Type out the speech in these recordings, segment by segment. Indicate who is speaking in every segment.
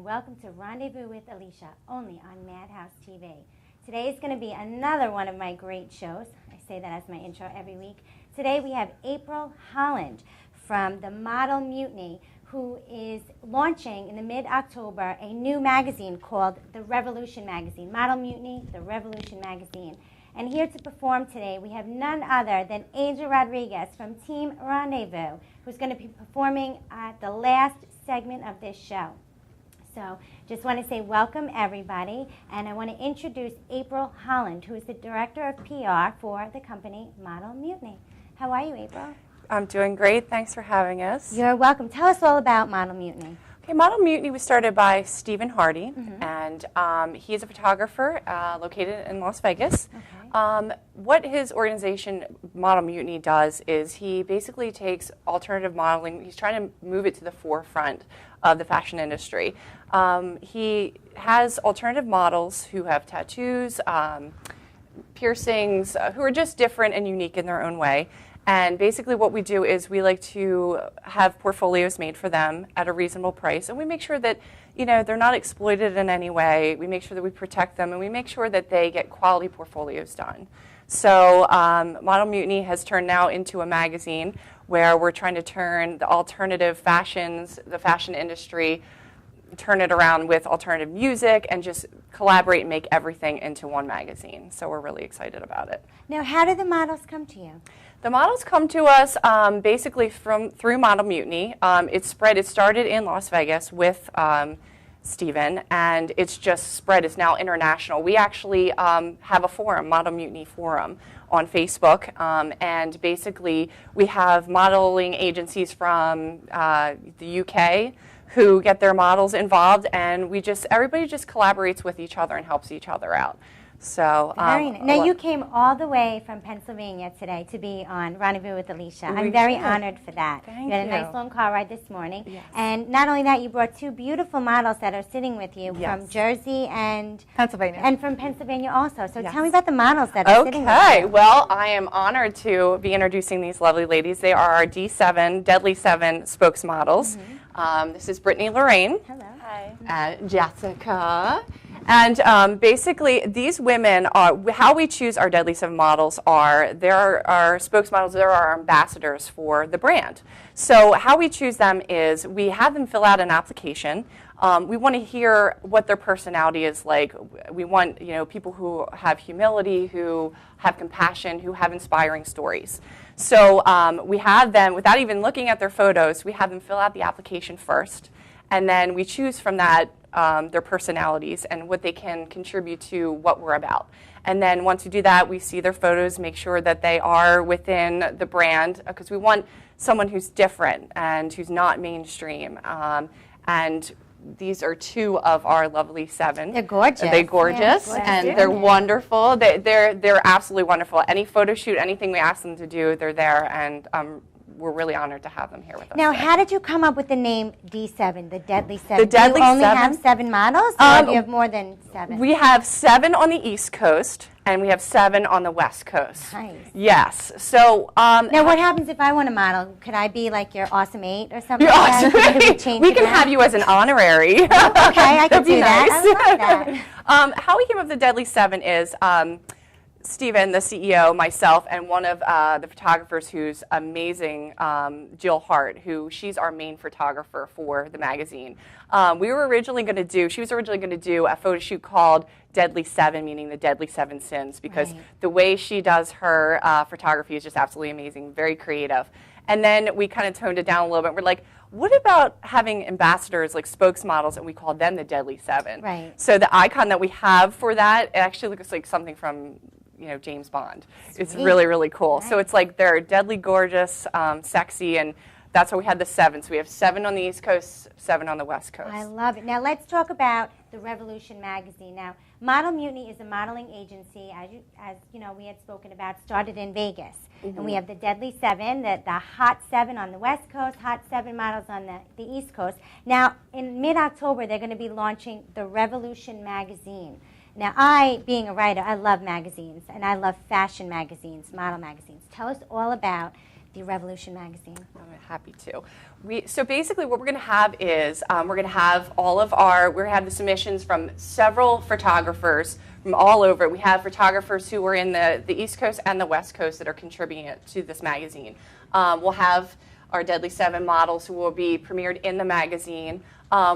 Speaker 1: welcome to Rendezvous with Alicia, only on Madhouse TV. Today is going to be another one of my great shows. I say that as my intro every week. Today we have April Holland from the Model Mutiny, who is launching in the mid-October a new magazine called The Revolution Magazine. Model Mutiny, The Revolution Magazine. And here to perform today, we have none other than Angel Rodriguez from Team Rendevous, who's going to be performing at the last segment of this show. So just want to say welcome, everybody, and I want to introduce April Holland, who is the Director of PR for the company Model Mutiny. How are you, April?
Speaker 2: I'm doing great. Thanks for having us.
Speaker 1: You're welcome. Tell us all about Model Mutiny.
Speaker 2: Okay, Model Mutiny was started by Stephen Hardy, and he is a photographer located in Las Vegas. Okay. What his organization, Model Mutiny, does is he basically takes alternative modeling. He's trying to move it to the forefront of the fashion industry. He has alternative models who have tattoos, piercings, who are just different and unique in their own way. And basically what we do is we like to have portfolios made for them at a reasonable price. And we make sure that, you know, they're not exploited in any way. We make sure that we protect them, and we make sure that they get quality portfolios done. So Model Mutiny has turned now into a magazine where we're trying to turn the alternative fashions, the fashion industry, turn it around with alternative music and just collaborate and make everything into one magazine. So we're really excited about it.
Speaker 1: Now, how do the models come to you?
Speaker 2: The models come to us basically through Model Mutiny. It started in Las Vegas with Stephen, and it's just spread. It's now international. We actually have a forum, Model Mutiny Forum, on Facebook, and basically we have modeling agencies from the UK who get their models involved, and everybody just collaborates with each other and helps each other out. So,
Speaker 1: very nice. Now, you came all the way from Pennsylvania today to be on Rendezvous with Alicia. I'm very honored for that.
Speaker 2: Thank
Speaker 1: you had a nice long car ride this morning. Yes. And not only that, you brought two beautiful models that are sitting with you from Jersey and
Speaker 3: Pennsylvania.
Speaker 1: And from Pennsylvania also. So tell me about the models that are sitting with you.
Speaker 2: Okay. Well, I am honored to be introducing these lovely ladies. They are our D7, Deadly 7 spokesmodels. This is Brittney Lorraine.
Speaker 1: Hello.
Speaker 2: Hi. Jessica. And basically, these women are, how we choose our Deadly 7 models are, they're our spokesmodels, they're our ambassadors for the brand. So how we choose them is we have them fill out an application. We want to hear what their personality is like. We want, people who have humility, who have compassion, who have inspiring stories. So we have them, without even looking at their photos, we have them fill out the application first. And then we choose from that their personalities and what they can contribute to what we're about. And then once we do that, we see their photos, make sure that they are within the brand, because we want someone who's different and who's not mainstream. And these are two of our lovely 7.
Speaker 1: They're gorgeous.
Speaker 2: They're gorgeous, and they're wonderful. They're absolutely wonderful. Any photo shoot, anything we ask them to do, they're there, and we're really honored to have them here with us.
Speaker 1: Now, how did you come up with the name D7, the Deadly 7?
Speaker 2: The Deadly 7?
Speaker 1: Do you only have 7 models, or do you have more than 7?
Speaker 2: We have 7 on the East Coast, and we have 7 on the West Coast.
Speaker 1: Nice.
Speaker 2: Yes. So
Speaker 1: now, what happens if I want to model? Could I be like your awesome 8 or something?
Speaker 2: Your
Speaker 1: like
Speaker 2: awesome 8. We can have you as an honorary.
Speaker 1: Okay, I can do that. I love that.
Speaker 2: How we came up with the Deadly 7 is Stephen, the CEO, myself, and one of the photographers who's amazing, Jill Hart, she's our main photographer for the magazine. She was originally going to do a photo shoot called Deadly 7, meaning the Deadly 7 Sins, because the way she does her photography is just absolutely amazing, very creative. And then we kind of toned it down a little bit. We're like, what about having ambassadors like spokesmodels, and we call them the Deadly 7?
Speaker 1: Right.
Speaker 2: So the icon that we have for that, it actually looks like something from James Bond. Sweet. It's really, really cool. Right. So it's like they're deadly gorgeous, sexy, and that's why we had the 7. So we have 7 on the East Coast, 7 on the West Coast.
Speaker 1: I love it. Now let's talk about the Revolution magazine. Now, Model Mutiny is a modeling agency, as we had spoken about, started in Vegas. And we have the Deadly 7, the Hot 7 on the West Coast, Hot 7 models on the East Coast. Now, in mid-October, they're going to be launching the Revolution magazine. Now, being a writer, I love magazines, and I love fashion magazines, model magazines. Tell us all about the Revolution magazine?
Speaker 2: I'm happy to. So basically what we're going to have is we're going to have we're going to have the submissions from several photographers from all over. We have photographers who are in the East Coast and the West Coast that are contributing to this magazine. We'll have our Deadly 7 models who will be premiered in the magazine.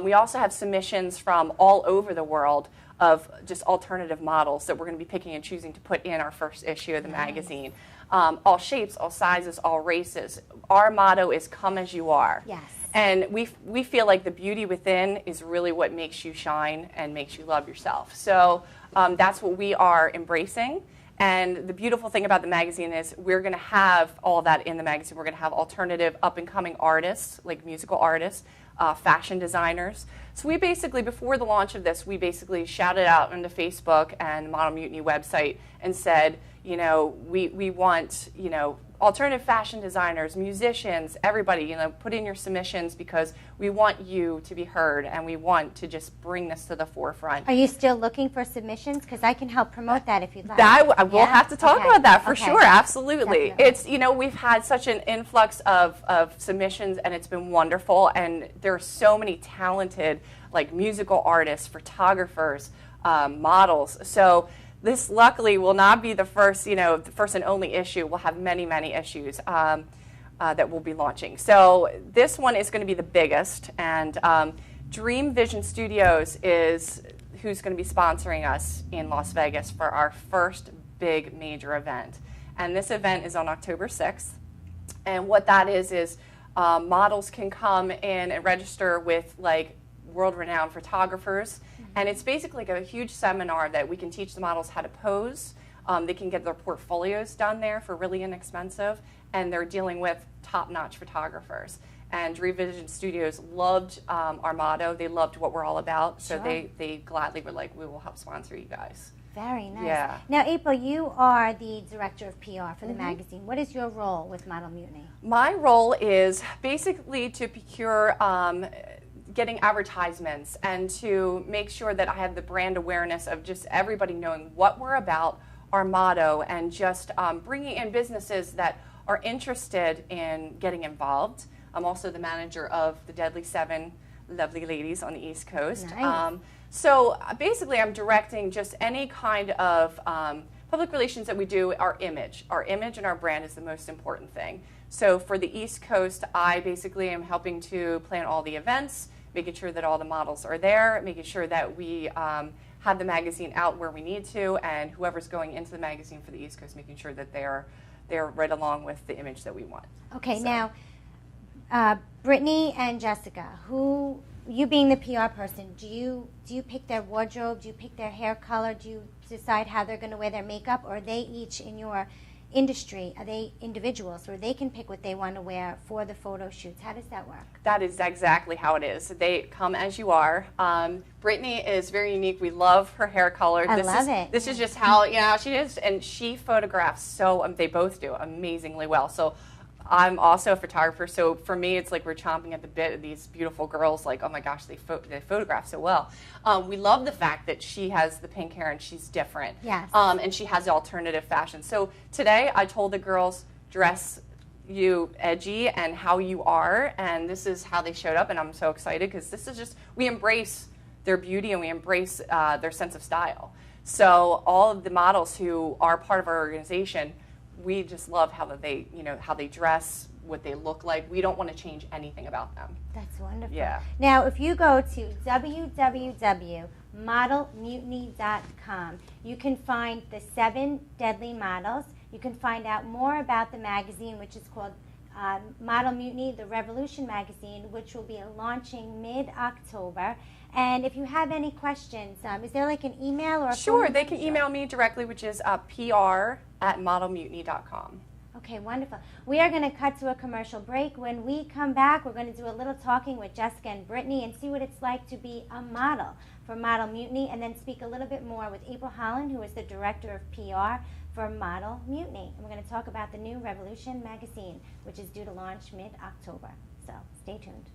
Speaker 2: We also have submissions from all over the world of just alternative models that we're going to be picking and choosing to put in our first issue of the magazine. All shapes, all sizes, all races. Our motto is "Come as you are."
Speaker 1: Yes.
Speaker 2: And we feel like the beauty within is really what makes you shine and makes you love yourself. So that's what we are embracing. And the beautiful thing about the magazine is we're going to have all that in the magazine. We're going to have alternative up-and-coming artists, like musical artists, fashion designers. So we basically, before the launch of this, we basically shouted out on the Facebook and Model Mutiny website and said, you know, we want, you know, alternative fashion designers, musicians, everybody, you know, put in your submissions because we want you to be heard and we want to just bring this to the forefront.
Speaker 1: Are you still looking for submissions? Because I can help promote that if you'd like.
Speaker 2: We'll have to talk about that for sure, absolutely.
Speaker 1: Definitely.
Speaker 2: It's, you know, we've had such an influx of submissions and it's been wonderful, and there are so many talented, like, musical artists, photographers, models. So this luckily will not be the first, you know, the first and only issue. We'll have many, many issues that we'll be launching. So this one is going to be the biggest, and Dream Vision Studios is who's going to be sponsoring us in Las Vegas for our first big major event. And this event is on October 6th. And what that is models can come in and register with, like, world-renowned photographers. And it's basically like a huge seminar that we can teach the models how to pose. They can get their portfolios done there for really inexpensive, and they're dealing with top-notch photographers. And Dream Vision Studios loved our motto. They loved what we're all about, so they gladly were like, we will help sponsor you guys.
Speaker 1: Very nice.
Speaker 2: Yeah.
Speaker 1: Now, April, you are the director of PR for the magazine. What is your role with Model Mutiny?
Speaker 2: My role is basically to procure getting advertisements and to make sure that I have the brand awareness of just everybody knowing what we're about, our motto, and just bringing in businesses that are interested in getting involved. I'm also the manager of the Deadly 7 lovely ladies on the East Coast.
Speaker 1: Nice.
Speaker 2: So basically I'm directing just any kind of public relations that we do. Our image and our brand is the most important thing. So for the East Coast, I basically am helping to plan all the events, making sure that all the models are there, making sure that we have the magazine out where we need to, and whoever's going into the magazine for the East Coast, making sure that they're right along with the image that we want.
Speaker 1: Okay,
Speaker 2: So.
Speaker 1: now, Brittney and Jessica, who, you being the PR person, do you pick their wardrobe? Do you pick their hair color? Do you decide how they're going to wear their makeup? Or are they each in your industry, are they individuals where they can pick what they want to wear for the photo shoots? How does that work?
Speaker 2: That is exactly how it is. They come as you are. Brittney is very unique. We love her hair color.
Speaker 1: I love it.
Speaker 2: This is just how, you know, she is, and she photographs so, they both do amazingly well. So I'm also a photographer, so for me it's like we're chomping at the bit of these beautiful girls, like, oh my gosh, they photograph so well. We love the fact that she has the pink hair and she's different.
Speaker 1: Yes.
Speaker 2: And she has the alternative fashion. So today I told the girls, dress you edgy and how you are, and this is how they showed up, and I'm so excited because this is just, we embrace their beauty and we embrace their sense of style. So all of the models who are part of our organization, we just love how they, you know, how they dress, what they look like. We don't want to change anything about them.
Speaker 1: That's wonderful.
Speaker 2: Yeah.
Speaker 1: Now, if you go to www.modelmutiny.com, you can find the 7 deadly models. You can find out more about the magazine, which is called Model Mutiny, the Revolution magazine, which will be launching mid-October. And if you have any questions, is there like an email or a
Speaker 2: Sure,
Speaker 1: phone?
Speaker 2: they can email me directly, which is pr@modelmutiny.com.
Speaker 1: Okay, wonderful. We are going to cut to a commercial break. When we come back, we're going to do a little talking with Jessica and Brittney and see what it's like to be a model for Model Mutiny, and then speak a little bit more with April Holland, who is the director of PR for Model Mutiny. And we're going to talk about the new Revolution magazine, which is due to launch mid-October. So stay tuned.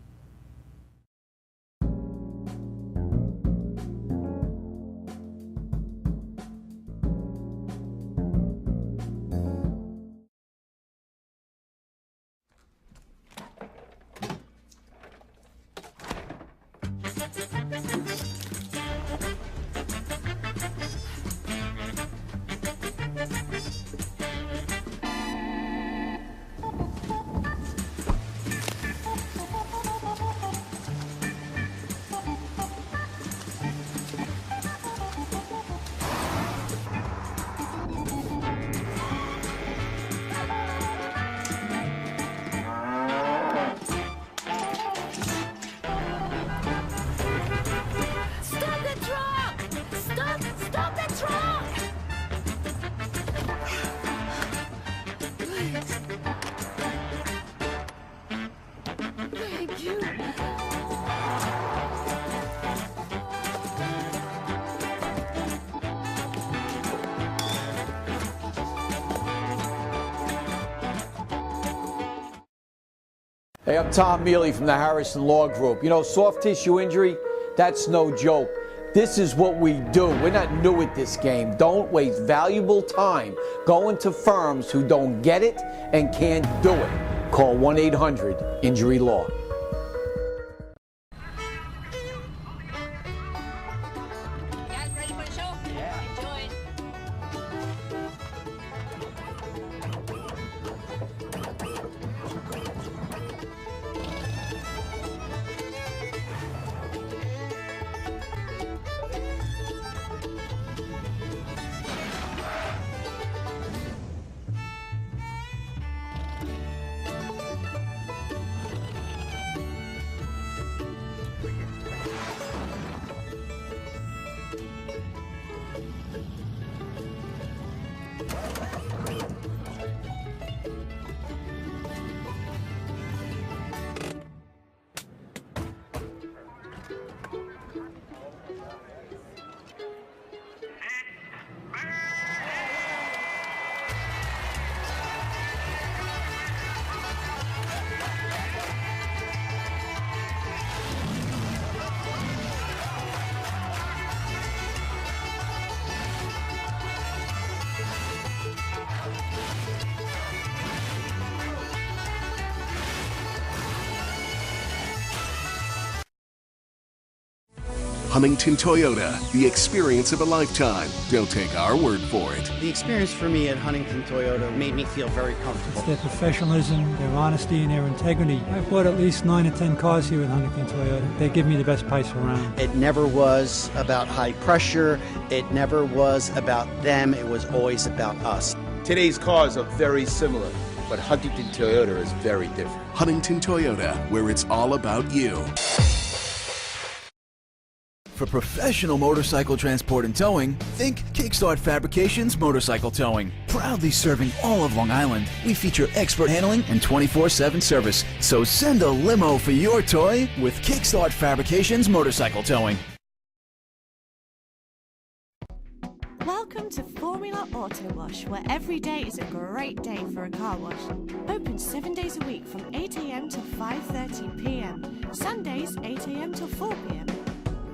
Speaker 3: Hey, I'm Tom Mealy from the Harrison Law Group. You know, soft tissue injury, that's no joke. This is what we do. We're not new at this game. Don't waste valuable time going to firms who don't get it and can't do it. Call 1-800-INJURY-LAW.
Speaker 4: Huntington Toyota, the experience of a lifetime. Don't take our word for it.
Speaker 5: The experience for me at Huntington Toyota made me feel very comfortable.
Speaker 6: It's their professionalism, their honesty, and their integrity. I've bought at least 9 or 10 cars here at Huntington Toyota. They give me the best price around.
Speaker 5: It never was about high pressure. It never was about them. It was always about us.
Speaker 7: Today's cars are very similar, but Huntington Toyota is very different.
Speaker 4: Huntington Toyota, where it's all about you.
Speaker 8: For professional motorcycle transport and towing, think Kickstart Fabrications Motorcycle Towing. Proudly serving all of Long Island, we feature expert handling and 24/7 service. So send a limo for your toy with Kickstart Fabrications Motorcycle Towing.
Speaker 9: Welcome to Formula Auto Wash, where every day is a great day for a car wash. Open 7 days a week from 8 a.m. to 5:30 p.m. Sundays 8 a.m. till 4 p.m.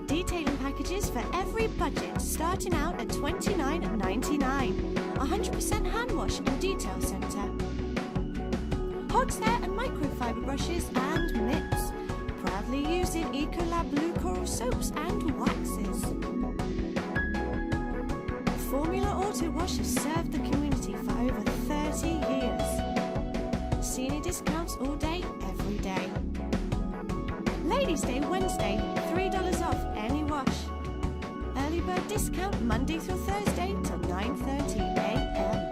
Speaker 9: Detailing packages for every budget, starting out at $29.99. 100% hand wash and detail centre. Horsehair and microfiber brushes and mitts. Proudly using Ecolab Blue Coral soaps and waxes. Formula Auto Wash has served the community for over 30 years. Senior discounts all day, every day. Ladies' Day Wednesday, $3 off any wash. Early bird discount Monday through Thursday till 9:30 a.m.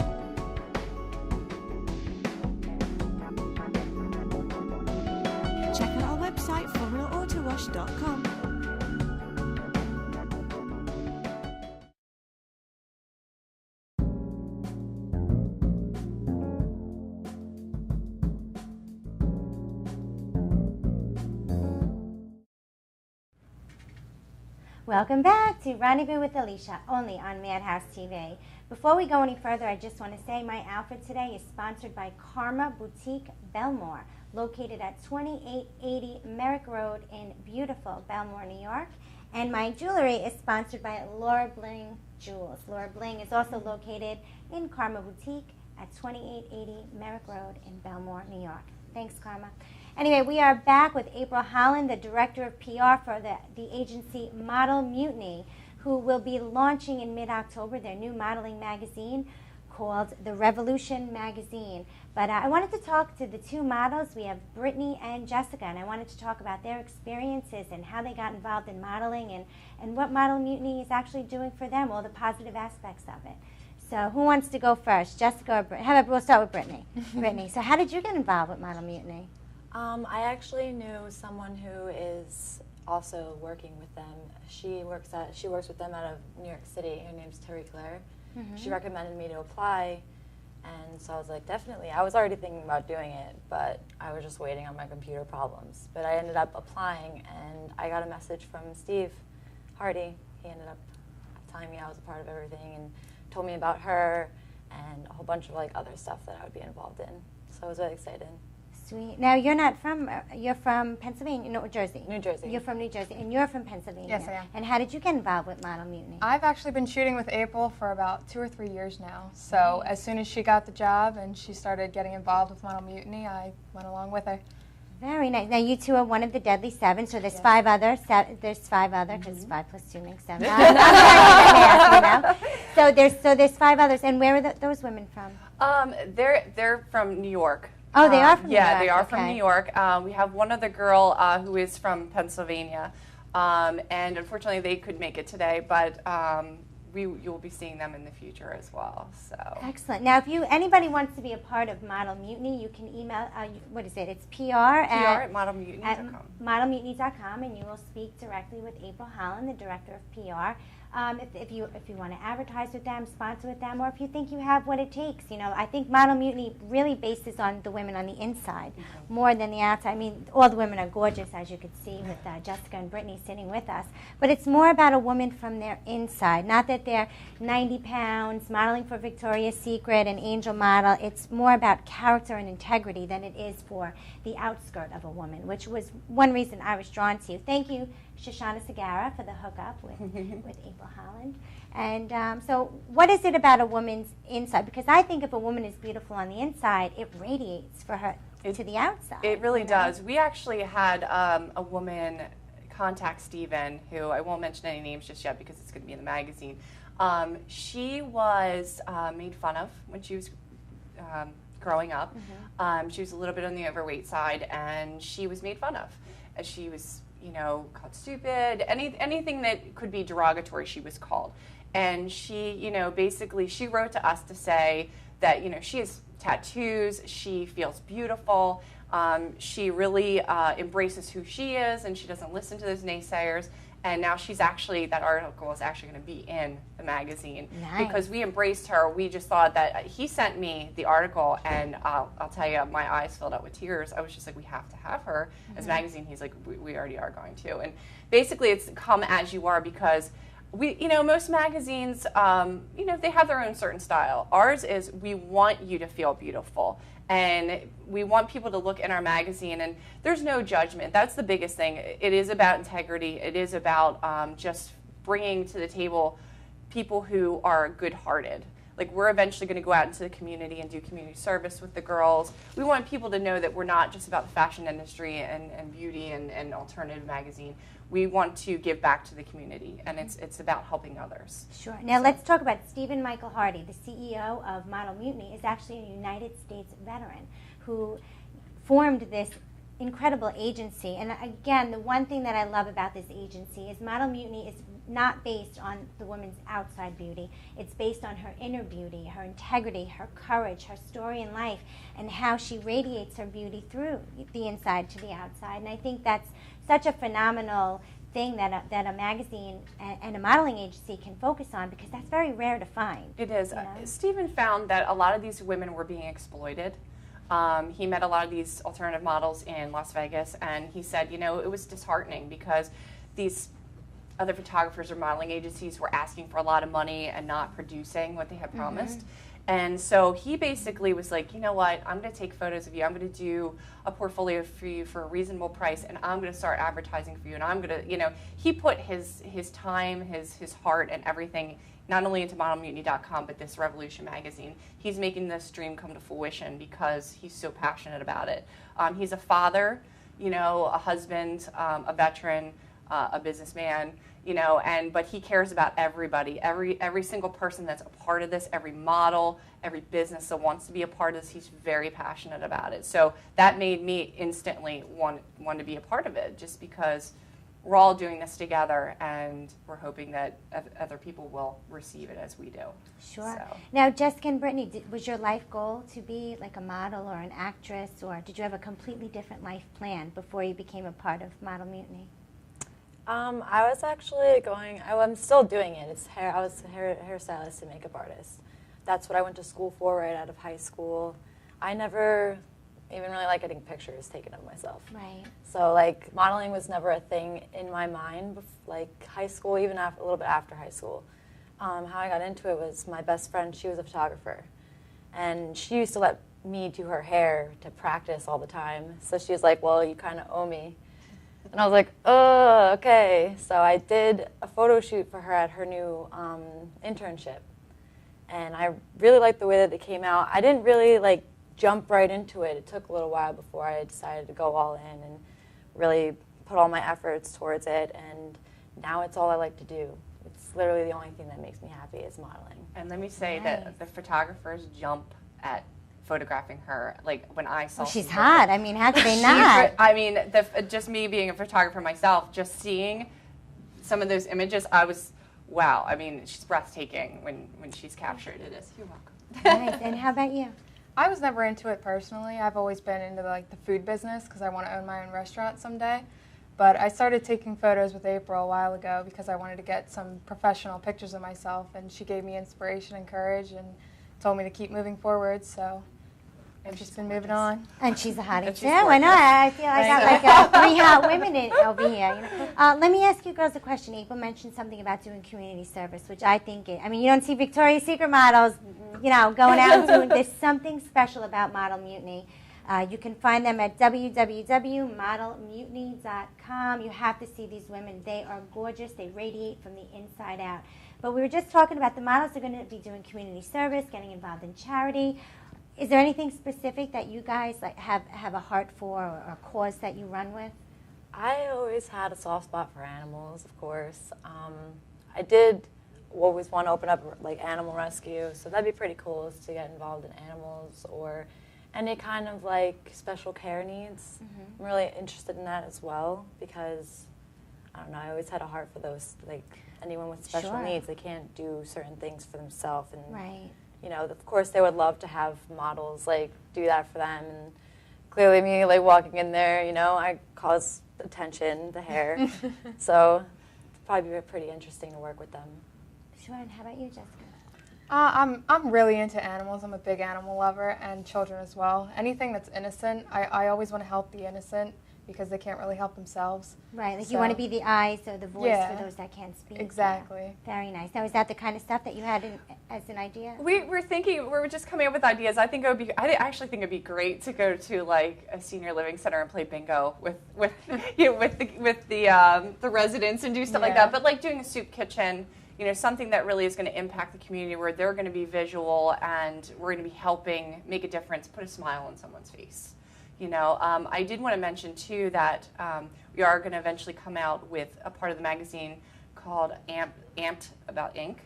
Speaker 9: Check out our website, formulaautowash.com.
Speaker 1: Welcome back to Rendezvous with Alicia, only on Madhouse TV. Before we go any further, I just want to say my outfit today is sponsored by Karma Boutique Belmore, located at 2880 Merrick Road in beautiful Belmore, New York. And my jewelry is sponsored by Lorra Bling Jewels. Lorra Bling is also located in Karma Boutique at 2880 Merrick Road in Belmore, New York. Thanks, Karma. Anyway, we are back with April Holland, the Director of PR for the agency Model Mutiny, who will be launching in mid-October their new modeling magazine called The Revolution Magazine. But I wanted to talk to the two models. We have Brittney and Jessica, and I wanted to talk about their experiences and how they got involved in modeling and what Model Mutiny is actually doing for them, all the positive aspects of it. So who wants to go first, Jessica or Brittney? We'll start with Brittney. Brittney, so how did you get involved with Model Mutiny?
Speaker 10: I actually knew someone who is also working with them. She works with them out of New York City. Her name's Terry Claire. She recommended me to apply, and so I was like, definitely. I was already thinking about doing it, but I was just waiting on my computer problems. But I ended up applying, and I got a message from Steve Hardy. He ended up telling me I was a part of everything and told me about her and a whole bunch of other stuff that I would be involved in. So I was really excited.
Speaker 1: Sweet. Now, you're not from, you're from Pennsylvania, no, Jersey.
Speaker 10: New Jersey.
Speaker 1: You're from New Jersey, and you're from Pennsylvania.
Speaker 11: Yes, I am.
Speaker 1: And how did you get involved with Model Mutiny?
Speaker 11: I've actually been shooting with April for about 2 or 3 years now. So as soon as she got the job and she started getting involved with Model Mutiny, I went along with her.
Speaker 1: Very nice. Now, you two are one of the Deadly Seven, so there's five other, because 5 plus 2 makes 7. So there's 5 others, and where are those women from?
Speaker 2: They're from New York.
Speaker 1: Oh, they are from New York.
Speaker 2: Yeah, they are from New York. We have one other girl who is from Pennsylvania, and unfortunately they couldn't make it today, but you'll be seeing them in the future as well. So
Speaker 1: excellent. Now, if anybody wants to be a part of Model Mutiny, you can email. What is it? It's PR
Speaker 2: at modelmutiny.com.
Speaker 1: Modelmutiny.com, and you will speak directly with April Holland, the Director of PR. If you want to advertise with them, sponsor with them, or if you think you have what it takes. I think Model Mutiny really bases on the women on the inside more than the outside. I mean, all the women are gorgeous, as you could see with Jessica and Brittney sitting with us, but it's more about a woman from their inside. Not that they're 90 pounds, modeling for Victoria's Secret, an angel model. It's more about character and integrity than it is for the outskirt of a woman, which was one reason I was drawn to you. Thank you, Shoshana Sagara, for the hookup with April Holland. And so what is it about a woman's inside? Because I think if a woman is beautiful on the inside, it radiates for her to the outside.
Speaker 2: It really does. We actually had a woman contact Steven, who I won't mention any names just yet because it's going to be in the magazine. She was made fun of when she was growing up. She was a little bit on the overweight side, and she was made fun of. She was called stupid, anything that could be derogatory, she was called. And she, basically she wrote to us to say that, she has tattoos, she feels beautiful, she really embraces who she is, and she doesn't listen to those naysayers. And now that article is actually going to be in the magazine.
Speaker 1: Nice.
Speaker 2: Because we embraced her. We just thought that he sent me the article, and I'll tell you, my eyes filled up with tears. I was just like, we have to have her as a magazine. He's like, we already are going to. And basically, it's come as you are, because most magazines, they have their own certain style. Ours is, we want you to feel beautiful. And we want people to look in our magazine, and there's no judgment. That's the biggest thing. It is about integrity. It is about just bringing to the table people who are good-hearted. Like, we're eventually going to go out into the community and do community service with the girls. We want people to know that we're not just about the fashion industry and beauty and alternative magazine. We want to give back to the community, and it's about helping others.
Speaker 1: Sure. Now let's talk about Stephen Michael Hardy, the CEO of Model Mutiny, is actually a United States veteran who formed this incredible agency. And again, the one thing that I love about this agency is Model Mutiny is not based on the woman's outside beauty. It's based on her inner beauty, her integrity, her courage, her story in life, and how she radiates her beauty through the inside to the outside. And I think that's such a phenomenal thing that a magazine and a modeling agency can focus on, because that's very rare to find.
Speaker 2: It is. Stephen found that a lot of these women were being exploited. He met a lot of these alternative models in Las Vegas, and he said, it was disheartening because these other photographers or modeling agencies were asking for a lot of money and not producing what they had promised. And so he basically was like, you know what, I'm going to take photos of you, I'm going to do a portfolio for you for a reasonable price, and I'm going to start advertising for you, and I'm going to, he put his time, his heart, and everything not only into modelmutiny.com, but this Revolution magazine. He's making this dream come to fruition because he's so passionate about it. He's a father, you know, a husband, a veteran, a businessman, you know, but he cares about everybody, every single person that's a part of this, every model, every business that wants to be a part of this. He's very passionate about it. So that made me instantly want to be a part of it, just because we're all doing this together, and we're hoping that other people will receive it as we do.
Speaker 1: Sure.
Speaker 2: So.
Speaker 1: Now, Jessica and Brittney, was your life goal to be like a model or an actress, or did you have a completely different life plan before you became a part of Model Mutiny?
Speaker 10: I was actually I'm still doing it. I was a hairstylist and makeup artist. That's what I went to school for right out of high school. I never even really like getting pictures taken of myself.
Speaker 1: Right.
Speaker 10: So like modeling was never a thing in my mind, like high school, even a little bit after high school. How I got into it was my best friend, she was a photographer. And she used to let me do her hair to practice all the time. So she was like, well, you kind of owe me. And I was like, oh, okay. So I did a photo shoot for her at her new internship. And I really liked the way that it came out. I didn't really like jump right into it. It took a little while before I decided to go all in and really put all my efforts towards it. And now it's all I like to do. It's literally the only thing that makes me happy is modeling.
Speaker 2: And let me say that the photographers jump at photographing her. Like when I saw,
Speaker 1: well, she's hot. I mean, how could they not?
Speaker 2: I mean, just me being a photographer myself, just seeing some of those images, I was, wow. I mean, she's breathtaking when she's captured. It is. You're welcome.
Speaker 1: Nice. And how about you?
Speaker 11: I was never into it personally. I've always been into like the food business because I want to own my own restaurant someday. But I started taking photos with April a while ago because I wanted to get some professional pictures of myself, and she gave me inspiration and courage and told me to keep moving forward. So I've just been moving on.
Speaker 1: And she's a hottie too. I know. I feel I got like 3 hot women over here. You know? Let me ask you girls a question. April mentioned something about doing community service, which I think I mean, you don't see Victoria's Secret models, you know, going out and doing. There's something special about Model Mutiny. You can find them at www.modelmutiny.com. You have to see these women. They are gorgeous. They radiate from the inside out. But we were just talking about the models are going to be doing community service, getting involved in charity. Is there anything specific that you guys like have a heart for, or a cause that you run with?
Speaker 10: I always had a soft spot for animals, of course. I did always want to open up like animal rescue, so that'd be pretty cool is to get involved in animals or any kind of like special care needs. I'm really interested in that as well because, I don't know, I always had a heart for those, like anyone with special needs. They can't do certain things for themselves. And, you know, of course they would love to have models like do that for them. And clearly me like walking in there, you know, I cause attention, the hair. So it'd probably be pretty interesting to work with them.
Speaker 1: Sure, and how about you, Jessica?
Speaker 11: I'm really into animals. I'm a big animal lover, and children as well. Anything that's innocent, I always want to help the innocent because they can't really help themselves.
Speaker 1: Right, like you want to be the eyes or the voice for those that can't speak.
Speaker 11: Exactly.
Speaker 1: Yeah. Very nice. Now, is that the kind of stuff that you had as an idea?
Speaker 2: We were just coming up with ideas. I actually think it'd be great to go to like a senior living center and play bingo with you know, with the residents and do stuff like that. But like doing a soup kitchen. You know, something that really is going to impact the community where they're going to be visual and we're going to be helping make a difference, put a smile on someone's face. You know, I did want to mention, too, that we are going to eventually come out with a part of the magazine called Amped About Ink,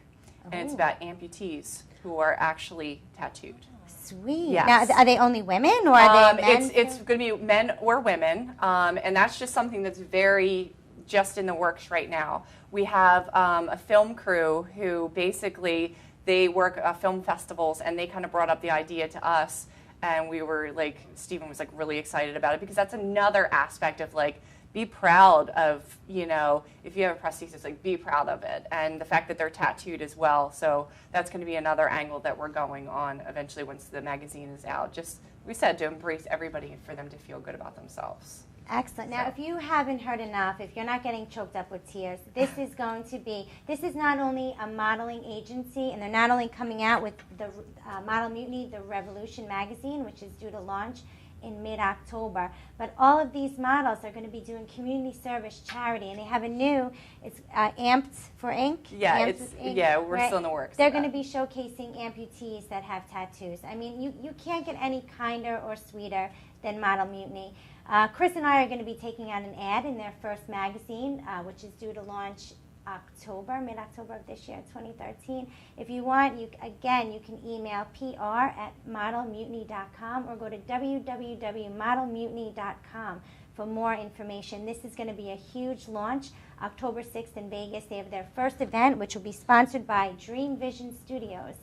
Speaker 2: and it's about amputees who are actually tattooed.
Speaker 1: Sweet.
Speaker 2: Yes.
Speaker 1: Now, are they only women or are they men?
Speaker 2: It's going to be men or women, and that's just something that's very just in the works right now. We have a film crew who basically, they work film festivals, and they kind of brought up the idea to us, and we were like, Stephen was like really excited about it because that's another aspect of like, be proud of, you know, if you have a prosthesis, like be proud of it, and the fact that they're tattooed as well. So that's going to be another angle that we're going on eventually once the magazine is out. Just, we said, to embrace everybody for them to feel good about themselves.
Speaker 1: Excellent. Now, if you haven't heard enough, if you're not getting choked up with tears, this is not only a modeling agency, and they're not only coming out with the Model Mutiny, the Revolution magazine, which is due to launch in mid-October. But all of these models are going to be doing community service, charity, and they have a new, it's Amped for Ink.
Speaker 2: Yeah,
Speaker 1: Amped with Ink,
Speaker 2: we're still in the works.
Speaker 1: They're going to be showcasing amputees that have tattoos. I mean, you can't get any kinder or sweeter than Model Mutiny. Chris and I are going to be taking out an ad in their first magazine, which is due to launch mid-October of this year, 2013. If you want, you can email pr@modelmutiny.com or go to www.modelmutiny.com for more information. This is going to be a huge launch, October 6th in Vegas. They have their first event, which will be sponsored by Dream Vision Studios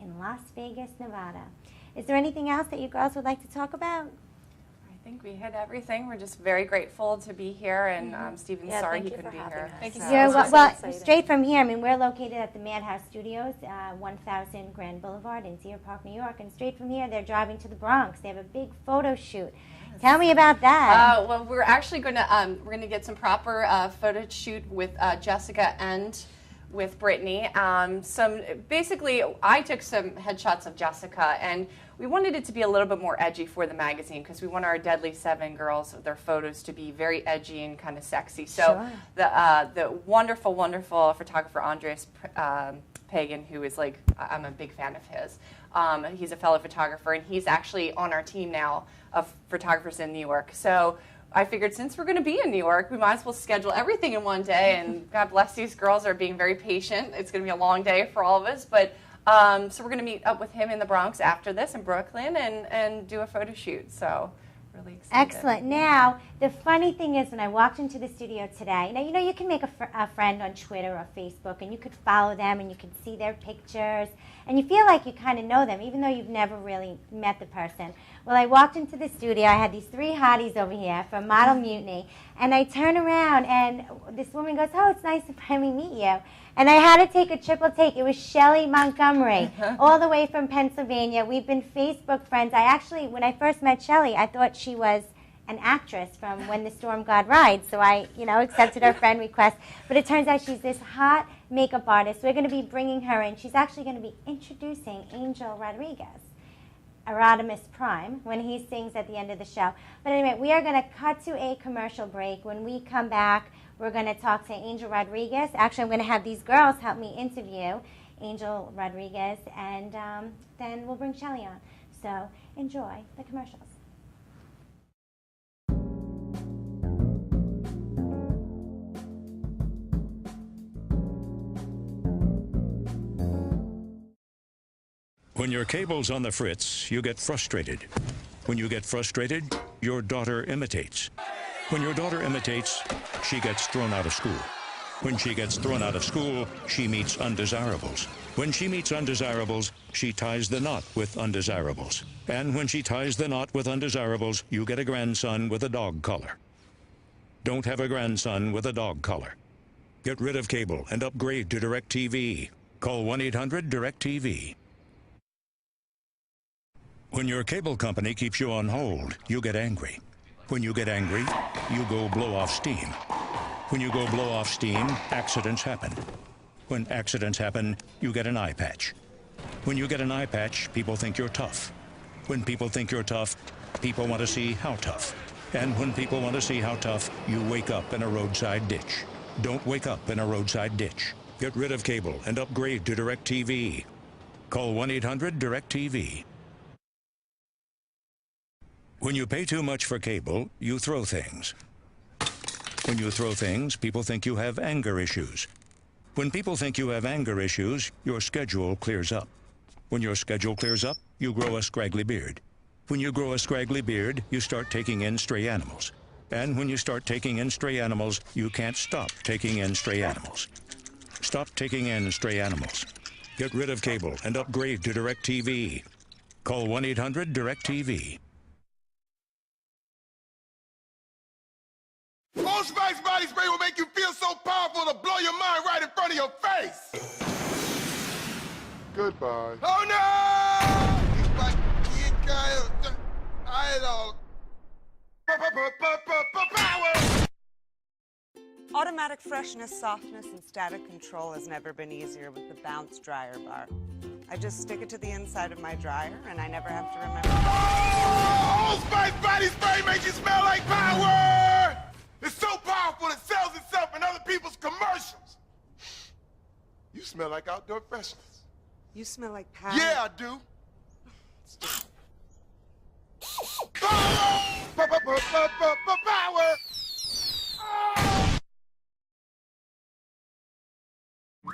Speaker 1: in Las Vegas, Nevada. Is there anything else that you girls would like to talk about?
Speaker 2: I think we hit everything. We're just very grateful to be here, and Stephen's sorry he couldn't be here.
Speaker 11: Thank you so
Speaker 1: Yeah,
Speaker 11: much.
Speaker 1: well, straight from here, I mean, we're located at the Madhouse Studios, 1000 Grand Boulevard in Deer Park, New York, and straight from here, they're driving to the Bronx. They have a big photo shoot. Tell me about that.
Speaker 2: Well, we're actually going to get some proper photo shoot with Jessica and with Brittney. Basically, I took some headshots of Jessica, and we wanted it to be a little bit more edgy for the magazine because we want our Deadly 7 girls, their photos to be very edgy and kind of sexy. So the wonderful, wonderful photographer Andreas Pagan, who is like, I'm a big fan of his. He's a fellow photographer, and he's actually on our team now of photographers in New York. So I figured since we're going to be in New York, we might as well schedule everything in one day, and God bless these girls are being very patient. It's going to be a long day for all of us, but so we're going to meet up with him in the Bronx after this in Brooklyn and do a photo shoot. So really excited.
Speaker 1: Excellent. Now, the funny thing is when I walked into the studio today, now, you know, you can make a friend on Twitter or Facebook, and you could follow them, and you could see their pictures, and you feel like you kind of know them, even though you've never really met the person. Well, I walked into the studio. I had these 3 hotties over here from Model Mutiny, and I turn around, and this woman goes, "Oh, it's nice to finally meet you." And I had to take a triple take. It was Shelley Montgomery, all the way from Pennsylvania. We've been Facebook friends. When I first met Shelley, I thought she was an actress from When the Storm God Rides, so I, accepted her friend request. But it turns out she's this hot makeup artist. We're going to be bringing her in. She's actually going to be introducing Angel Rodriguez, Erodimus Prime, when he sings at the end of the show. But anyway, we are going to cut to a commercial break. When we come back, we're going to talk to Angel Rodriguez. Actually, I'm going to have these girls help me interview Angel Rodriguez, and then we'll bring Shelley on. So enjoy the commercials.
Speaker 12: When your cable's on the fritz, you get frustrated. When you get frustrated, your daughter imitates. When your daughter imitates, she gets thrown out of school. When she gets thrown out of school, she meets undesirables. When she meets undesirables, she ties the knot with undesirables. And when she ties the knot with undesirables, you get a grandson with a dog collar. Don't have a grandson with a dog collar. Get rid of cable and upgrade to DirecTV. Call 1-800-DirecTV. When your cable company keeps you on hold, you get angry. When you get angry, you go blow off steam. When you go blow off steam, accidents happen. When accidents happen, you get an eye patch. When you get an eye patch, people think you're tough. When people think you're tough, people want to see how tough. And when people want to see how tough, you wake up in a roadside ditch. Don't wake up in a roadside ditch. Get rid of cable and upgrade to DirecTV. Call 1-800-DirecTV. When you pay too much for cable, you throw things. When you throw things, people think you have anger issues. When people think you have anger issues, your schedule clears up. When your schedule clears up, you grow a scraggly beard. When you grow a scraggly beard, you start taking in stray animals. And when you start taking in stray animals, you can't stop taking in stray animals. Stop taking in stray animals. Get rid of cable and upgrade to DirecTV. Call 1-800-DirecTV.
Speaker 13: Old Spice body spray will make you feel so powerful to blow your mind right in front of your face.
Speaker 14: Goodbye.
Speaker 13: Oh no! It's like power.
Speaker 15: Automatic freshness, softness, and static control has never been easier with the Bounce Dryer Bar.
Speaker 14: I just stick it to the inside of my dryer, and I never have to remember.
Speaker 13: Old Spice body spray makes you smell like power! It's so powerful it sells itself in other people's commercials. You smell like outdoor freshness.
Speaker 14: You smell like power.
Speaker 13: Yeah, I do. Power! Power!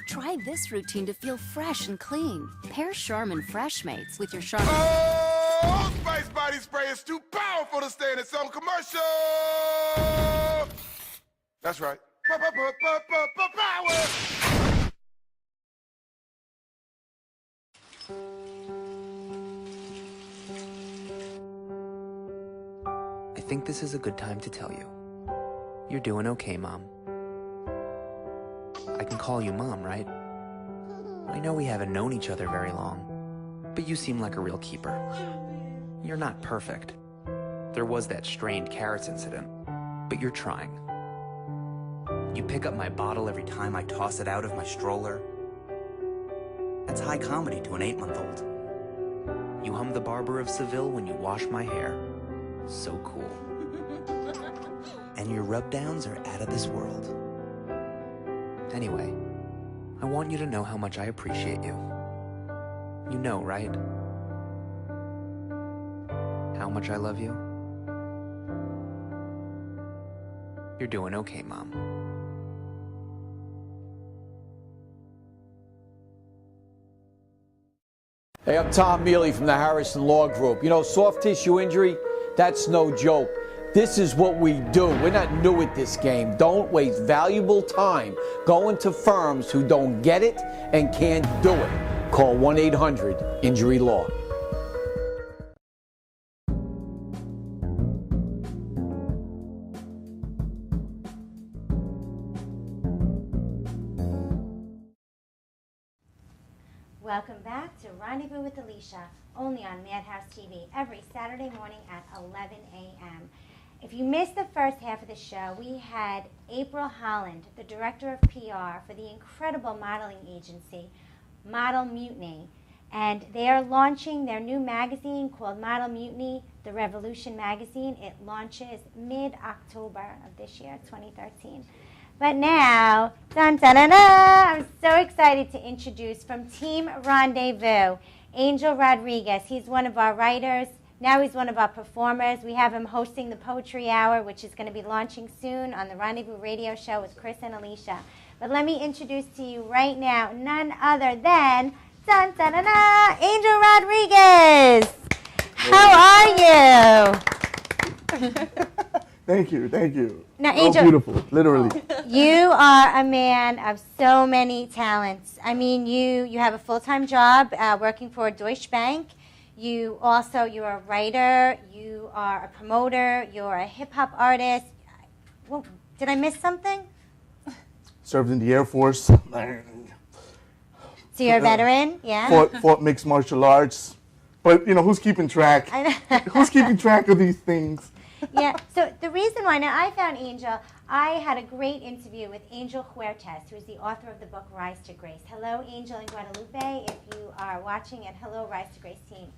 Speaker 15: Try this routine to feel fresh and clean. Pair Charmin Fresh Mates with your Charmin.
Speaker 13: Oh, Spice body spray is too powerful to stay in its own commercial. That's right. Power.
Speaker 16: I think this is a good time to tell you. You're doing okay, Mom. I can call you Mom, right? I know we haven't known each other very long, but you seem like a real keeper. You're not perfect. There was that strained carrots incident, but you're trying. You pick up my bottle every time I toss it out of my stroller. That's high comedy to an 8-month-old. You hum the Barber of Seville when you wash my hair. So cool. And your rub-downs are out of this world. Anyway, I want you to know how much I appreciate you. You know, right? How much I love you? You're doing okay, Mom.
Speaker 3: Hey, I'm Tom Mealy from the Harrison Law Group. You know, soft tissue injury, that's no joke. This is what we do. We're not new at this game. Don't waste valuable time going to firms who don't get it and can't do it. Call 1-800-INJURY-LAW.
Speaker 1: Welcome back to Rendezvous with Alicia, only on Madhouse TV, every Saturday morning at 11 a.m. If you missed the first half of the show, we had April Holland, the director of PR for the incredible modeling agency, Model Mutiny. And they are launching their new magazine called Model Mutiny, The Revolution Magazine. It launches mid-October of this year, 2013. But now, dun, dun, dun, dun, I'm so excited to introduce from Team Rendezvous, Angel Rodriguez. He's one of our writers. Now he's one of our performers. We have him hosting the Poetry Hour, which is going to be launching soon on the Rendezvous radio show with Chris and Alicia. But let me introduce to you right now none other than dun, dun, dun, dun, Angel Rodriguez. How are you?
Speaker 17: Thank you, thank you.
Speaker 1: Now, Angel,
Speaker 17: beautiful, literally.
Speaker 1: You are a man of so many talents. I mean, you have a full-time job working for Deutsche Bank. You're a writer, you are a promoter, you're a hip-hop artist. Well, did I miss something?
Speaker 17: Served in the Air Force.
Speaker 1: So you're a veteran, yeah?
Speaker 17: Fought mixed martial arts. But, you know, who's keeping track? Who's keeping track of these things?
Speaker 1: Yeah, so the reason why, now I found Angel, I had a great interview with Angel Huertas, who's the author of the book Rise to Grace. Hello, Angel in Guadalupe, if you are watching, and hello, Rise to Grace team.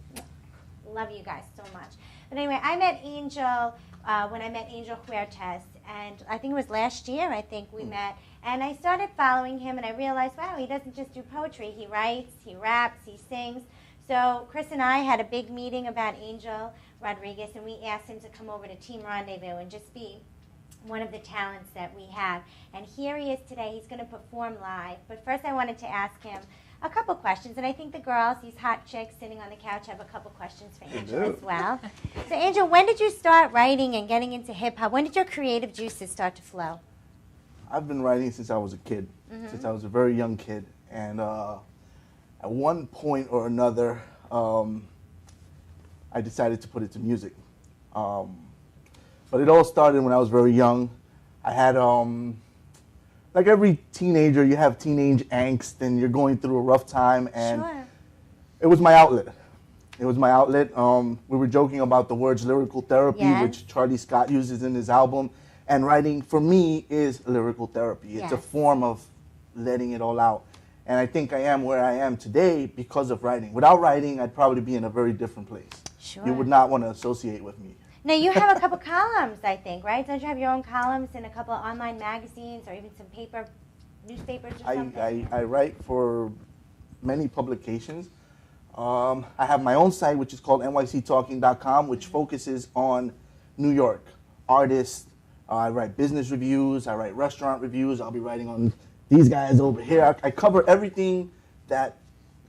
Speaker 1: Love you guys so much. But anyway, I met Angel when I met Angel Huertas, and I think it was last year, we met, and I started following him, and I realized, wow, he doesn't just do poetry, he writes, he raps, he sings. So Chris and I had a big meeting about Angel Rodriguez, and we asked him to come over to Team Rendezvous and just be one of the talents that we have. And here he is today. He's going to perform live. But first I wanted to ask him a couple questions. And I think the girls, these hot chicks sitting on the couch, have a couple questions for Angel as well. So Angel, when did you start writing and getting into hip-hop? When did your creative juices start to flow?
Speaker 17: I've been writing since I was a kid, since I was a very young kid. And at one point or another, I decided to put it to music. But it all started when I was very young. I had, like every teenager, you have teenage angst and you're going through a rough time. And it was my outlet. It was my outlet. We were joking about the words lyrical therapy, which Charlie Scott uses in his album. And writing, for me, is lyrical therapy. It's a form of letting it all out. And I think I am where I am today because of writing. Without writing, I'd probably be in a very different place.
Speaker 1: Sure.
Speaker 17: You would not want to associate with me.
Speaker 1: Now, you have a couple columns, I think, right? Don't you have your own columns in a couple of online magazines or even some paper, newspapers or something?
Speaker 17: I write for many publications. I have my own site, which is called nyctalking.com, which focuses on New York artists. I write business reviews. I write restaurant reviews. I'll be writing on these guys over here. I cover everything that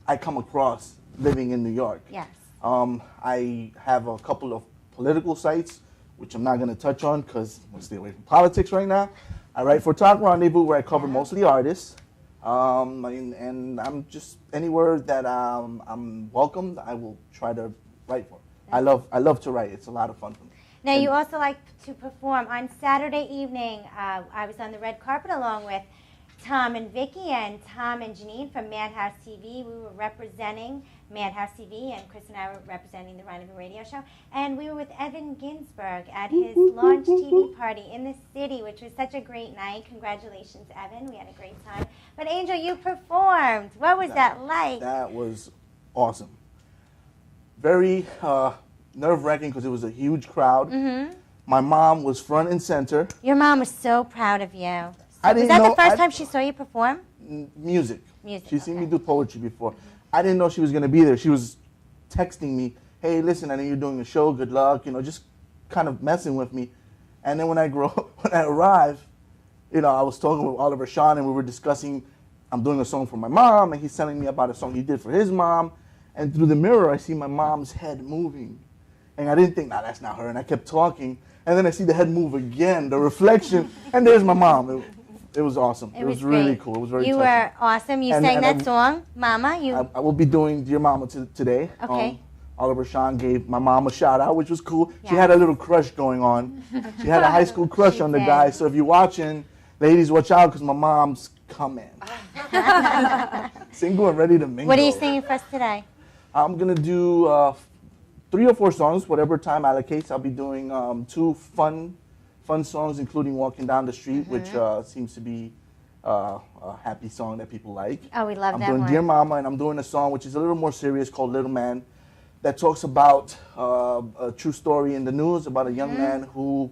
Speaker 17: I come across living in New York.
Speaker 1: Yes.
Speaker 17: I have a couple of political sites, which I'm not going to touch on because I'm going to stay away from politics right now. I write for Talk Rendezvous, where I cover mostly artists. And I'm just anywhere that I'm welcomed, I will try to write for. I love to write. It's a lot of fun for me.
Speaker 1: Now, you also like to perform. On Saturday evening, I was on the red carpet along with Tom and Vicky and Tom and Janine from Madhouse TV. We were representing Madhouse TV, and Chris and I were representing the Rendevous radio show. And we were with Evan Ginsberg at his launch TV party in the city, which was such a great night. Congratulations, Evan. We had a great time. But Angel, you performed. What was that like?
Speaker 17: That was awesome. Very nerve-wracking because it was a huge crowd.
Speaker 1: Mm-hmm.
Speaker 17: My mom was front and center.
Speaker 1: Your mom was so proud of you.
Speaker 17: I
Speaker 1: Was
Speaker 17: didn't
Speaker 1: that
Speaker 17: know-
Speaker 1: the first
Speaker 17: I-
Speaker 1: time she saw you perform?
Speaker 17: Music.
Speaker 1: Music,
Speaker 17: She's seen me do poetry before. I didn't know she was going to be there. She was texting me, hey, listen, I know you're doing a show. Good luck. Just kind of messing with me. And then when I arrived, I was talking with Oliver Shawn, and we were discussing, I'm doing a song for my mom, and he's telling me about a song he did for his mom. And through the mirror, I see my mom's head moving. And I didn't think, nah, that's not her. And I kept talking. And then I see the head move again, the reflection, and there's my mom. It was awesome. It was really
Speaker 1: great.
Speaker 17: cool. It was very
Speaker 1: You
Speaker 17: touching.
Speaker 1: were awesome. You sang that song, Mama.
Speaker 17: I will be doing Dear Mama today.
Speaker 1: Okay.
Speaker 17: Oliver Shawn gave my mom a shout out, which was cool. She
Speaker 1: Yeah.
Speaker 17: had a little crush going on. She had a high school crush
Speaker 1: She
Speaker 17: on the
Speaker 1: did.
Speaker 17: guy. So if you're watching, ladies, watch out because my mom's coming. Single and ready to mingle.
Speaker 1: What are you singing for us today?
Speaker 17: I'm going to do 3 or 4 songs, whatever time allocates. I'll be doing 2 fun songs, including Walking Down the Street, which seems to be a happy song that people like.
Speaker 1: Oh, we love
Speaker 17: I'm
Speaker 1: that
Speaker 17: doing
Speaker 1: one.
Speaker 17: Dear Mama, and I'm doing a song which is a little more serious called Little Man, that talks about a true story in the news about a young man who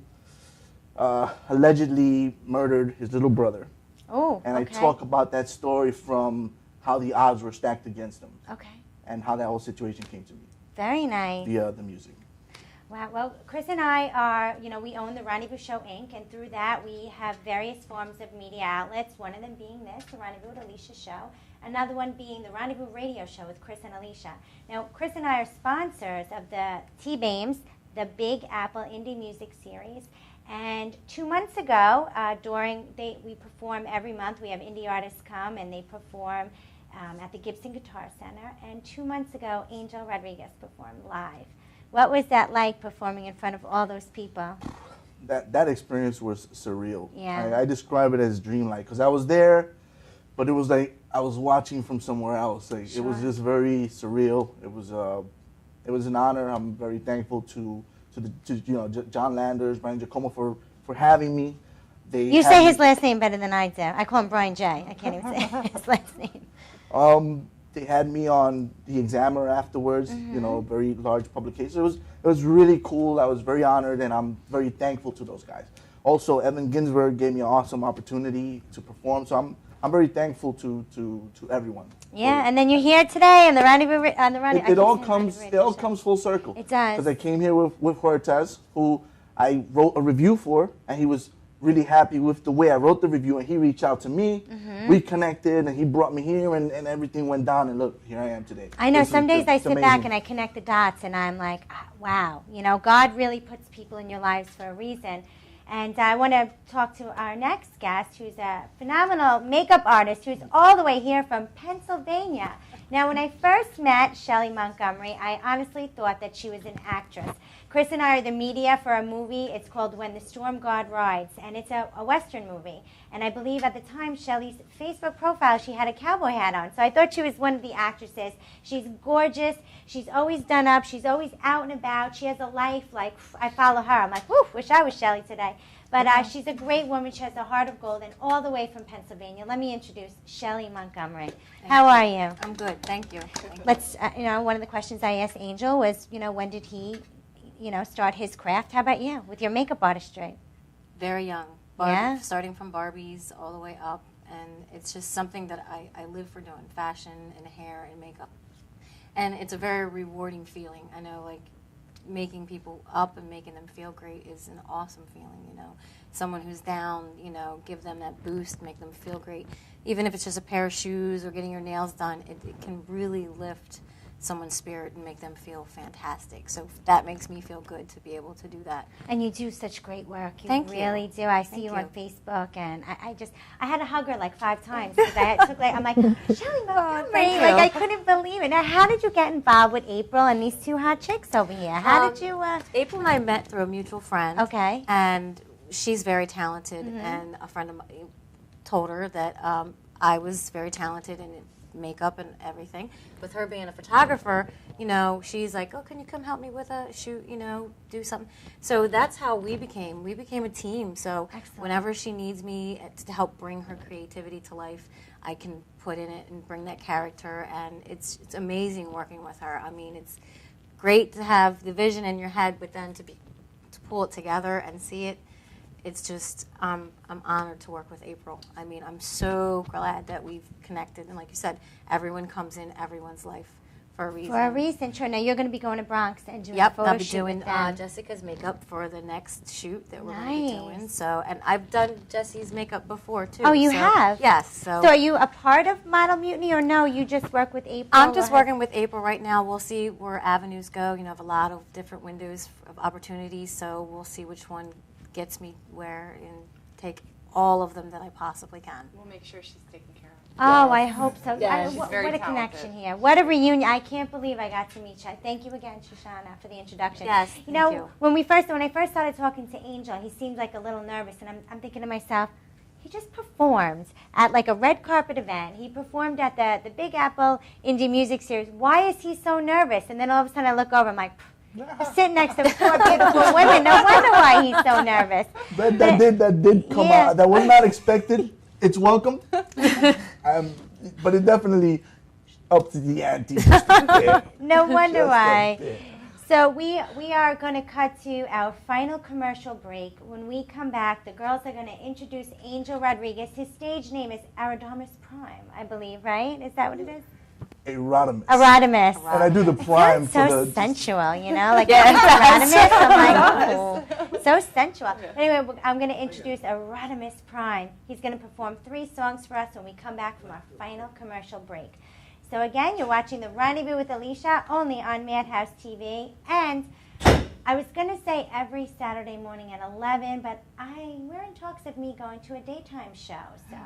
Speaker 17: allegedly murdered his little brother.
Speaker 1: Oh,
Speaker 17: And
Speaker 1: okay.
Speaker 17: I talk about that story from how the odds were stacked against him.
Speaker 1: Okay.
Speaker 17: And how that whole situation came to me
Speaker 1: Very nice.
Speaker 17: via the music.
Speaker 1: Wow. Well, Chris and I are, we own the Rendezvous Show, Inc., and through that we have various forms of media outlets, one of them being this, the Rendezvous with Alicia show, another one being the Rendezvous radio show with Chris and Alicia. Now, Chris and I are sponsors of the T-BAMES, the Big Apple Indie Music Series, and 2 months ago, we perform every month. We have indie artists come and they perform at the Gibson Guitar Center, and 2 months ago, Angel Rodriguez performed live. What was that like, performing in front of all those people?
Speaker 17: That experience was surreal.
Speaker 1: Yeah.
Speaker 17: I describe it as dreamlike because I was there, but it was like I was watching from somewhere else. Like it was just very surreal. It was an honor. I'm very thankful to John Landers, Brian Giacomo for having me.
Speaker 1: You say his last name better than I do. I call him Brian J. I can't even say his last name.
Speaker 17: They had me on The Examiner afterwards, a very large publication. It was really cool. I was very honored, and I'm very thankful to those guys. Also, Evan Ginsberg gave me an awesome opportunity to perform, so I'm very thankful to everyone.
Speaker 1: Yeah, and then you're here today on the Rendezvous.
Speaker 17: It all comes full circle.
Speaker 1: It does.
Speaker 17: Because I came here with Cortez, who I wrote a review for, and he was really happy with the way I wrote the review, and he reached out to me. We connected, and he brought me here, and everything went down, and look, here I am today.
Speaker 1: I know, some days I
Speaker 17: It's
Speaker 1: sit
Speaker 17: amazing.
Speaker 1: back and I connect the dots, and I'm like, wow, God really puts people in your lives for a reason. And I want to talk to our next guest, who's a phenomenal makeup artist who's all the way here from Pennsylvania. Now, when I first met Shelley Montgomery, I honestly thought that she was an actress. Chris and I are the media for a movie. It's called When the Storm God Rides, and it's a Western movie. And I believe at the time, Shelley's Facebook profile, she had a cowboy hat on. So I thought she was one of the actresses. She's gorgeous. She's always done up. She's always out and about. She has a life like, I follow her. I'm like, whoo, wish I was Shelley today. But she's a great woman. She has a heart of gold, and all the way from Pennsylvania. Let me introduce Shelley Montgomery. How are you?
Speaker 18: I'm good, thank you.
Speaker 1: Let's, one of the questions I asked Angel was, when did he, start his craft? How about you with your makeup artistry?
Speaker 18: Very young.
Speaker 1: Yeah?
Speaker 18: Starting from Barbies all the way up, and it's just something that I live for doing, fashion and hair and makeup. And it's a very rewarding feeling. I know, like, making people up and making them feel great is an awesome feeling, Someone who's down, give them that boost, make them feel great. Even if it's just a pair of shoes or getting your nails done, it can really lift someone's spirit and make them feel fantastic. So that makes me feel good to be able to do that.
Speaker 1: And you do such great work. You
Speaker 18: Thank you.
Speaker 1: really do. I see you on Facebook, and I had to hug her like 5 times because I'm like, Shelley Montgomery, like I couldn't believe it. Now, how did you get involved with April and these 2 hot chicks over here? How did you?
Speaker 18: April and I met through a mutual friend.
Speaker 1: Okay.
Speaker 18: And she's very talented, and a friend of mine told her that I was very talented in makeup and everything. With her being a photographer, she's like, oh, can you come help me with a shoot, do something. So that's how we became a team. So whenever she needs me to help bring her creativity to life, I can put in it and bring that character, and it's amazing working with her. I mean, it's great to have the vision in your head, but then to pull it together and see it, it's just, I'm honored to work with April. I mean, I'm so glad that we've connected. And like you said, everyone comes in everyone's life for a reason.
Speaker 1: For a reason, sure. Now, you're going to be going to Bronx and doing a
Speaker 18: Yep,
Speaker 1: photo
Speaker 18: I'll be
Speaker 1: shoot
Speaker 18: doing
Speaker 1: with them.
Speaker 18: Jessica's makeup for the next shoot that we're going to be doing. So, and I've done Jesse's makeup before, too.
Speaker 1: Oh, you have?
Speaker 18: Yes.
Speaker 1: So are you a part of Model Mutiny, or no, you just work with April?
Speaker 18: I'm just working with April right now. We'll see where avenues go. I have a lot of different windows of opportunities, so we'll see which one gets me where and take all of them that I possibly can.
Speaker 2: We'll make sure she's taken care of.
Speaker 1: Oh, I hope so.
Speaker 2: Yeah, she's
Speaker 1: what
Speaker 2: very
Speaker 1: a
Speaker 2: talented.
Speaker 1: connection here. What a reunion. I can't believe I got to meet you. Thank you again, Shoshana, for the introduction.
Speaker 18: Yes, thank you.
Speaker 1: When I first started talking to Angel, he seemed like a little nervous, and I'm thinking to myself, he just performs at like a red carpet event. He performed at the Big Apple Indie Music Series. Why is he so nervous? And then all of a sudden I look over, I'm like, he's sitting next to 4 beautiful women. No wonder why he's so nervous.
Speaker 17: That did come out. That was not expected. It's welcome. But it definitely up to the ante.
Speaker 1: No wonder why. So we are going to cut to our final commercial break. When we come back, the girls are going to introduce Angel Rodriguez. His stage name is Arodimus Prime, I believe, right? Is that what it is?
Speaker 17: Erotimus.
Speaker 1: Erotimus.
Speaker 17: And I do the prime for
Speaker 1: so
Speaker 17: the...
Speaker 1: sensual, like Erotimus. I'm like, oh, so sensual. Anyway, I'm going to introduce Erotimus Prime. He's going to perform 3 songs for us when we come back from our final commercial break. So again, you're watching the Rendezvous with Alicia only on Madhouse TV. And I was going to say every Saturday morning at 11, but we're in talks of me going to a daytime show. So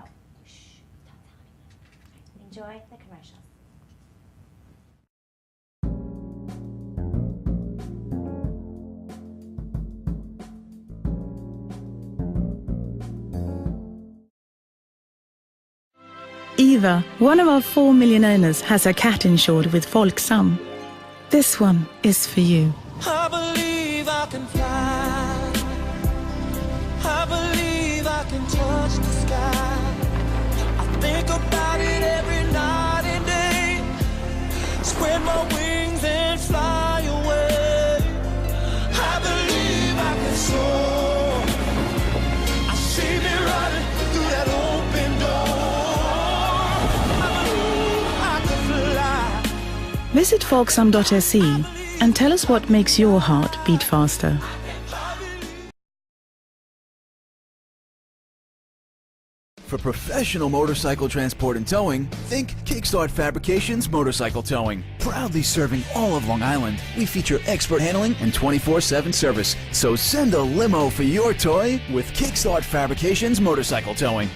Speaker 1: shh, don't tell anyone. Enjoy the commercials.
Speaker 19: Eva, one of our 4 million owners, has her cat insured with Folksam. This one is for you.
Speaker 20: I believe I can fly. I believe I can touch the sky. I think about it every night and day. Spread my wings and fly away. I believe I can soar. I see me running through that open door.
Speaker 19: Visit folksam.se and tell us what makes your heart beat faster.
Speaker 8: For professional motorcycle transport and towing, think Kickstart Fabrications Motorcycle Towing. Proudly serving all of Long Island, we feature expert handling and 24/7 service. So send a limo for your toy with Kickstart Fabrications Motorcycle Towing.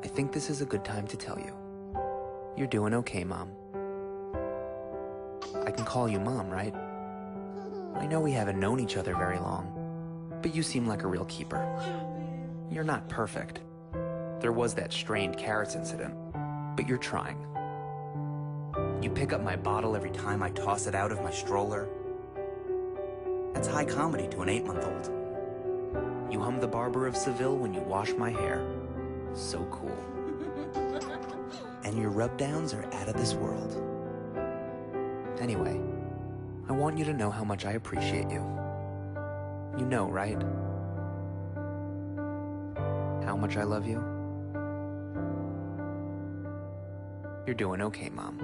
Speaker 16: I think this is a good time to tell you. You're doing okay, Mom. I I can call you Mom, right? I know we haven't known each other very long, but you seem like a real keeper. You're not perfect. There was that strained carrots incident, but you're trying. You pick up my bottle every time I toss it out of my stroller. That's high comedy to an 8-month-old. You hum the Barber of Seville when you wash my hair. So cool. And your rub-downs are out of this world. Anyway, I want you to know how much I appreciate you. You know, right? How much I love you? You're doing okay, Mom.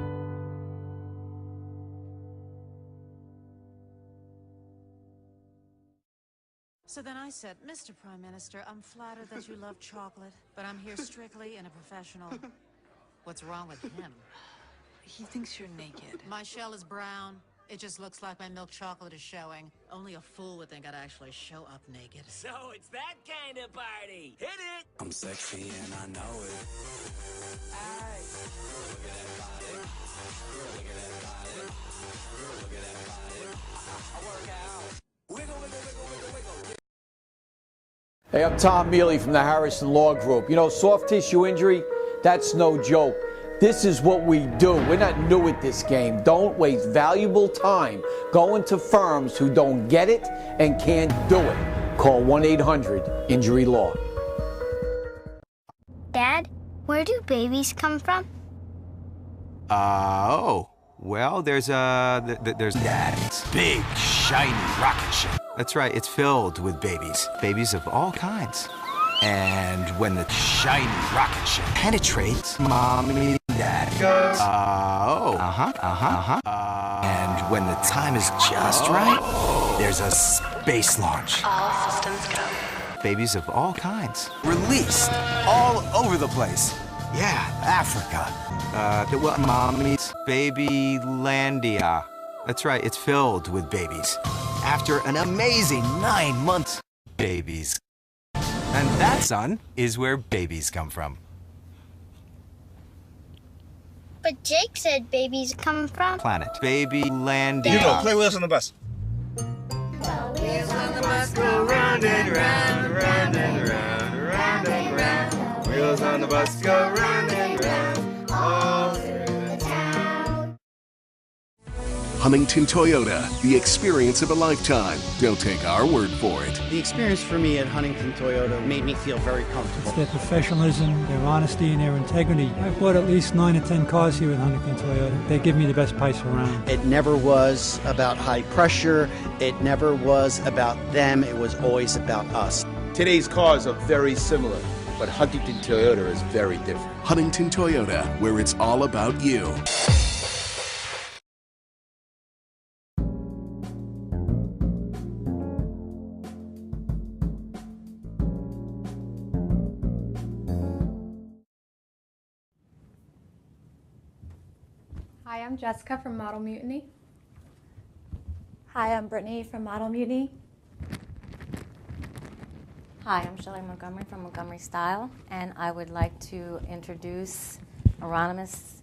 Speaker 21: So then I said, Mr. Prime Minister, I'm flattered that you love chocolate, but I'm here strictly in a professional... What's wrong with him?
Speaker 22: He thinks you're naked.
Speaker 21: My shell is brown. It just looks like my milk chocolate is showing. Only a fool would think I'd actually show up naked.
Speaker 23: So it's that kind of party. Hit it!
Speaker 20: I'm sexy and I know it.
Speaker 23: Aye. Look at that body. Look at that body. Look at that body. I work out. Wiggle, wiggle, wiggle, wiggle, wiggle.
Speaker 3: Hey, I'm Tom Mealy from the Harrison Law Group. You know, soft tissue injury, that's no joke. This is what we do. We're not new at this game. Don't waste valuable time going to firms who don't get it and can't do it. Call 1-800-INJURY-LAW.
Speaker 24: Dad, where do babies come from?
Speaker 25: Well, there's that big, shiny rocket ship. That's right, it's filled with babies of all kinds. And when the shiny rocket ship penetrates, Mommy and Dad goes, and when the time is just right, there's a space launch.
Speaker 23: All systems go.
Speaker 25: Babies of all kinds. Released all over the place. Yeah, Africa. Mommy's Babylandia. That's right, it's filled with babies. After an amazing 9 months, babies. And that, son, is where babies come from.
Speaker 24: But Jake said babies come from...
Speaker 25: Planet. Babylandia.
Speaker 23: You go, play with us on the bus.
Speaker 20: Wheels on the bus go round and round, round and round, round and round. Wheels on the bus go round and round, all through the town.
Speaker 4: Huntington Toyota, the experience of a lifetime. Don't take our word for it.
Speaker 5: The experience for me at Huntington Toyota made me feel very comfortable.
Speaker 6: Their professionalism, their honesty, and their integrity. I've bought at least 9 or 10 cars here at Huntington Toyota. They give me the best price around.
Speaker 5: It never was about high pressure. It never was about them. It was always about us.
Speaker 7: Today's cars are very similar, but Huntington Toyota is very different.
Speaker 4: Huntington Toyota, where it's all about you.
Speaker 11: Hi, I'm Jessica from Model Mutiny.
Speaker 10: Hi, I'm Brittney from Model Mutiny.
Speaker 18: Hi, I'm Shelley Montgomery from Montgomery Style, and I would like to introduce Anonymous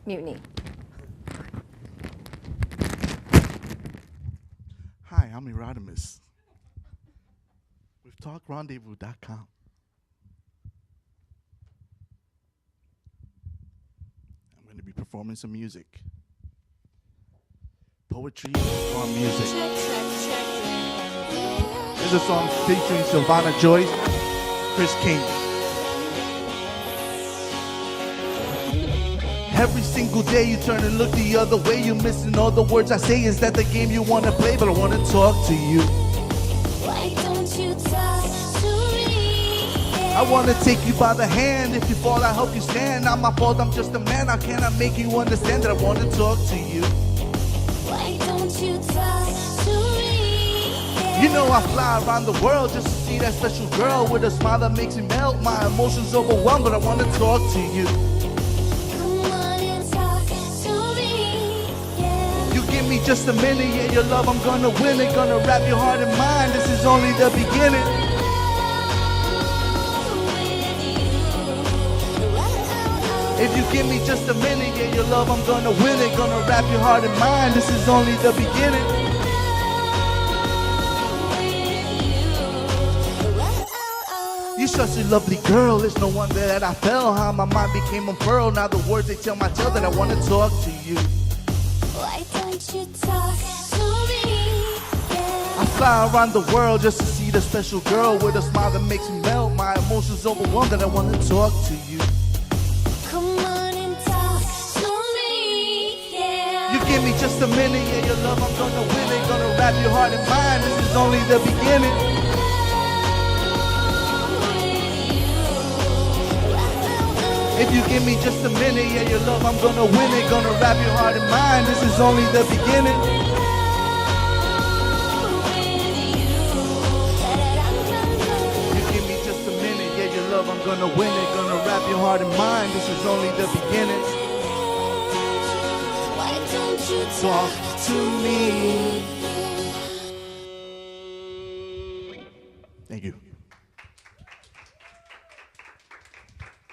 Speaker 18: Mutiny.
Speaker 17: Hi, I'm Erodimus. With TalkRendezvous.com. I'm going to be performing some music. Poetry on music. There's a song featuring Sylvana Joyce, Chris King. Every single day you turn and look the other way. You're missing all the words I say. Is that the game you want to play? But I want to talk to you.
Speaker 20: Why don't you talk to me?
Speaker 17: I want to take you by the hand. If you fall, I help you stand. Not my fault, I'm just a man. How can I make you understand that I want to talk to you?
Speaker 20: Why don't you talk to me?
Speaker 17: You know I fly around the world just to see that special girl with a smile that makes me melt. My emotions overwhelmed, but I want to talk to you.
Speaker 20: Come on and talk to me. Yeah.
Speaker 17: You give me just a minute, yeah, your love, I'm gonna win it. Gonna wrap your heart and mind, this is only the beginning. If If you give me just a minute, yeah, your love, I'm gonna win it. Gonna wrap your heart and mind, this is only the beginning. You're such a lovely girl, it's no wonder that I fell. How my mind became unfurled, now the words they tell my tale that I wanna talk to you.
Speaker 20: Why don't you talk to me?
Speaker 17: I fly around the world just to see the special girl with a smile that makes me melt. My emotions overwhelmed that I wanna talk to you.
Speaker 20: Come on and talk to me, yeah.
Speaker 17: You give me just a minute, yeah, your love, I'm gonna win it. Gonna wrap your heart and mind, this is only the beginning. If you give me just a minute, yeah, your love, I'm gonna win it. Gonna wrap your heart and mind, this is only the beginning. You give me just a minute, yeah, your love, I'm gonna win it. Gonna wrap your heart and mind, this is only the beginning.
Speaker 20: Why don't you
Speaker 17: Talk to me. Thank you.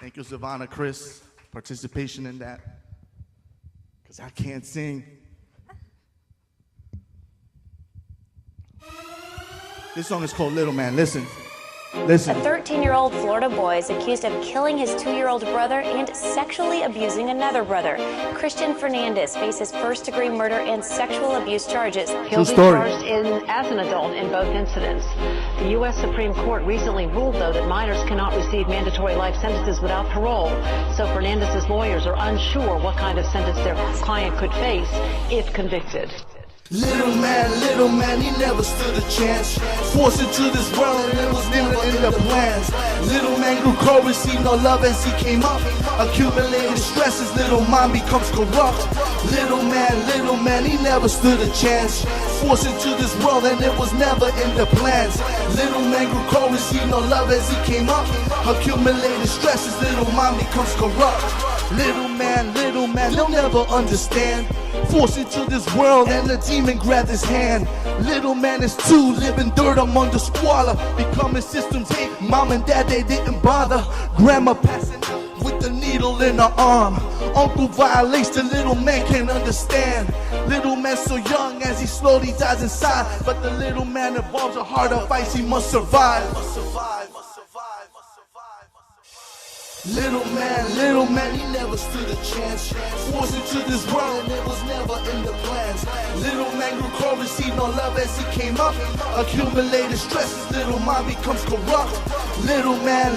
Speaker 17: Thank you, Savannah, Chris, participation in that. Because I can't sing. This song is called Little Man. Listen. Listen.
Speaker 9: A 13-year-old Florida boy is accused of killing his 2-year-old brother and sexually abusing another brother. Christian Fernandez faces first-degree murder and sexual abuse charges.
Speaker 12: He'll be charged as an adult in both incidents. The U.S. Supreme Court recently ruled, though, that minors cannot receive mandatory life sentences without parole. So Fernandez's lawyers are unsure what kind of sentence their client could face if convicted.
Speaker 17: Little man, he never stood a chance. Forced into this world and it was never in the plans. Little man grew cold, received no love as he came up. Accumulated stresses, little mind becomes corrupt. Little man, he never stood a chance. Forced into this world and it was never in the plans. Little man grew cold, received no love as he came up. Accumulated stresses, little mind becomes corrupt. Little man, they'll never understand. Forced into this world and the demon grabbed his hand. Little man is two, living dirt among the squalor. Becoming systems hate, mom and dad, they didn't bother. Grandma passing with the needle in her arm. Uncle violates, the little man can't understand. Little man so young as he slowly dies inside. But the little man evolves a heart of ice, he must survive. Little man, he never stood a chance. Forced into this world and it was never in the plans. Little man grew cold, received no love as he came up. Accumulated stresses, little mind becomes corrupt. Little man,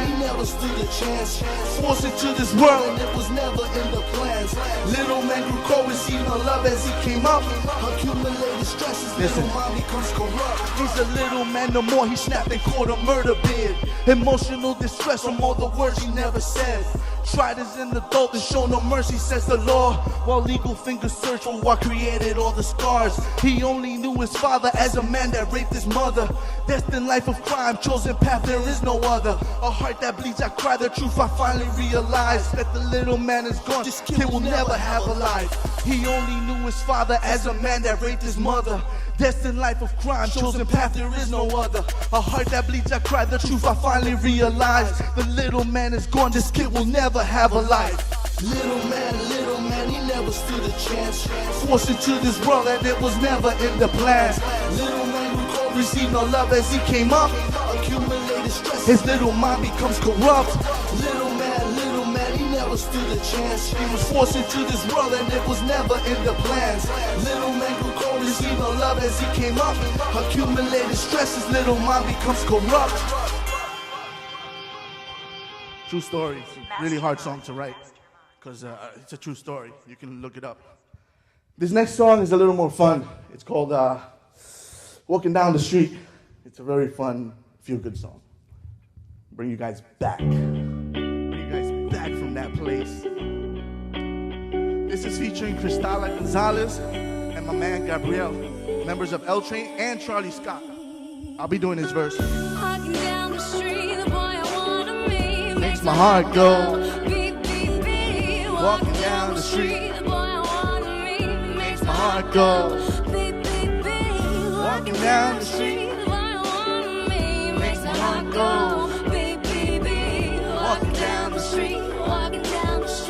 Speaker 17: he never stood a chance. Forced into this world and it was never in the plans. Little man grew cold, received no love as he came up. Accumulated stresses, little mind becomes corrupt. He's a little man no more, he snapped and caught a murder bid. Emotional distress from all the words he never said. Tried as an adult and show no mercy, says the law. While legal fingers search for what created all the scars. He only knew his father as a man that raped his mother. Destined life of crime, chosen path, there is no other. A heart that bleeds, I cry the truth, I finally realized that the little man is gone, this kid will never have a life. He only knew his father as a man that raped his mother. Destined life of crime, chosen path, there is no other. A heart that bleeds, I cry the truth, I finally realized the little man is gone, this kid will never have a life. Little man, he never stood a chance. Forced into this world and it was never in the plans. Little man grew cold, received no love as he came up. Accumulated stress, his little mind becomes corrupt. Little man, he never stood a chance. He was forced into this world and it was never in the plans. Little man grew cold, received no love as he came up. Accumulated stress, his little mind becomes corrupt. True story. It's a really hard song to write because it's a true story. You can look it up. This next song is a little more fun. It's called Walking Down the Street. It's a very fun, feel-good song. Bring you guys back. Bring you guys back from that place. This is featuring Cristala Gonzalez and my man Gabriel, members of L Train and Charlie Scott. I'll be doing his verse.
Speaker 20: Walking down the street, the boy I wanna meet
Speaker 17: Makes my heart go.
Speaker 20: beep, beep, beep.
Speaker 17: Walking down the street,
Speaker 20: the boy I wanna meet
Speaker 17: makes my heart go.
Speaker 20: beep, beep, beep.
Speaker 17: Walking down the street,
Speaker 20: the boy I wanna meet
Speaker 17: makes my heart go.
Speaker 20: beep, beep, beep.
Speaker 17: Walking down the street,
Speaker 20: walking down the street.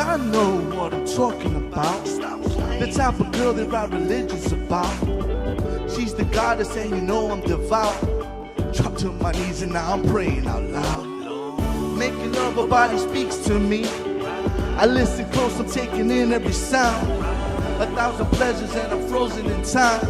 Speaker 1: y'all know what I'm talking about. The type of girl that write religions about. She's the goddess and you know I'm devout. Drop to my knees and now I'm praying out loud. Making love, her body speaks to me. I listen close, I'm taking in every sound. 1,000 pleasures and I'm frozen in time.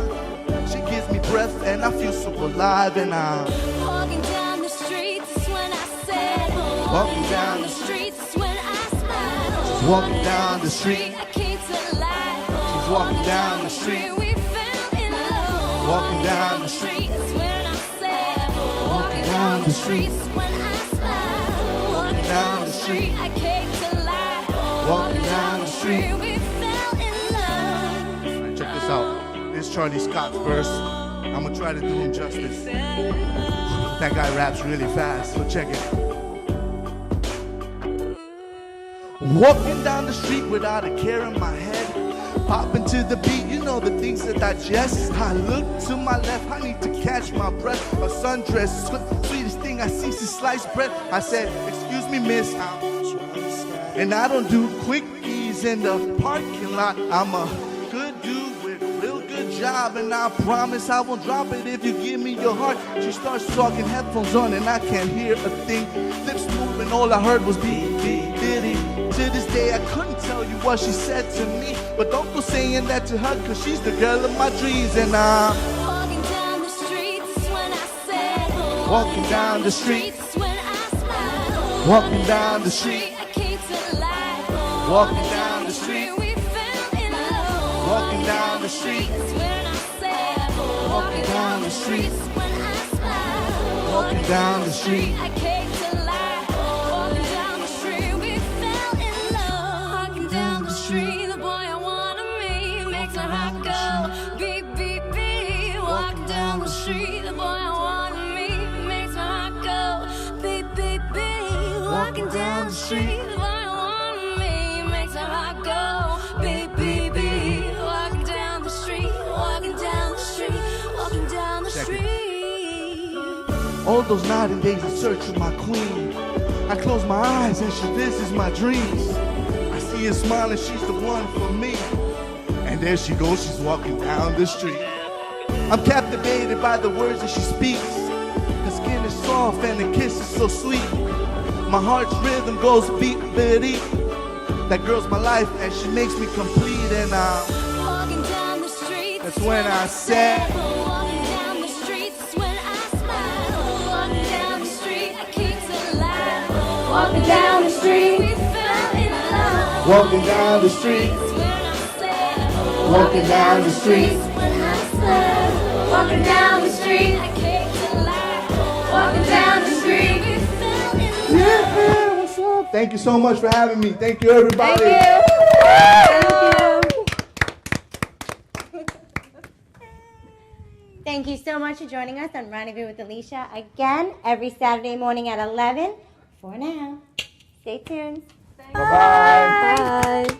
Speaker 1: She gives me breath and I feel so alive. And I'm
Speaker 20: walking down the streets when I said,
Speaker 1: walking down the
Speaker 20: streets when I smile.
Speaker 1: She's walking down the street.
Speaker 20: I came to life.
Speaker 1: She's walking down the street.
Speaker 20: We fell in love.
Speaker 1: Walking down the street.
Speaker 20: When I said,
Speaker 1: walking down the street.
Speaker 20: When I smile.
Speaker 1: Walking down the street.
Speaker 20: I came to life.
Speaker 1: Walking down the street.
Speaker 20: We fell in love.
Speaker 1: Check this out. This is Charlie Scott's verse. I'm gonna try to do him justice. That guy raps really fast, so check it. Walking down the street without a care in my head. Popping to the beat, you know the things that I digest. I look to my left, I need to catch my breath. A sundress, sweetest thing I see is sliced bread. I said, excuse me, miss, and I don't do quickies in the parking lot. I'm a good dude with a real good job, and I promise I won't drop it if you give me your heart. She starts talking, headphones on, and I can't hear a thing. Lips moving, all I heard was beep, beep, diddy. To this day, I couldn't tell you what she said to me, but don't go saying that to her, cause she's the girl of my dreams. And I'm
Speaker 20: walking down the streets when I said,
Speaker 1: walking down the street.
Speaker 20: When I smile.
Speaker 1: Walking down the street.
Speaker 20: I came to life.
Speaker 1: Walking down the street.
Speaker 20: We fell in love.
Speaker 1: Walking down the street.
Speaker 20: When I said,
Speaker 1: walking down the street.
Speaker 20: When I smile.
Speaker 1: Walking down the street.
Speaker 20: I came to life. Walking down the street. We fell in love. Walking down the street. The boy I wanna meet makes my heart go beep, beep, beep. Walking down the street. The boy I wanna meet makes my heart go beep, beep, beep. Walking down the street. The boy I wanna meet makes my heart go beep, beep, beep. Walking down the street. Walking down the street. Walking down the
Speaker 1: Check it.
Speaker 20: street.
Speaker 1: All those night and days in search of my queen. I close my eyes and she visits my dreams. I see her smiling, she's the one for me. And there she goes, she's walking down the street. I'm captivated by the words that she speaks. Her skin is soft and her kiss is so sweet. My heart's rhythm goes beat, beat. That girl's my life and she makes me complete. And
Speaker 20: Walking down the street.
Speaker 1: that's when I said,
Speaker 20: Walking down the streets when I smile. Walking down the street, I came to life. Walking down the street, we fell in love.
Speaker 1: walking down the street. Walking down the street.
Speaker 20: When I said, walking down the street, I came to life. Walking down the street, we fell in love.
Speaker 1: Yeah, what's up? Thank you so much for having me. Thank you, everybody.
Speaker 20: Thank
Speaker 2: Thank you so much for joining us on Rendezvous with Alicia again every Saturday morning at 11. For now, stay tuned.
Speaker 1: Bye-bye.
Speaker 2: Bye.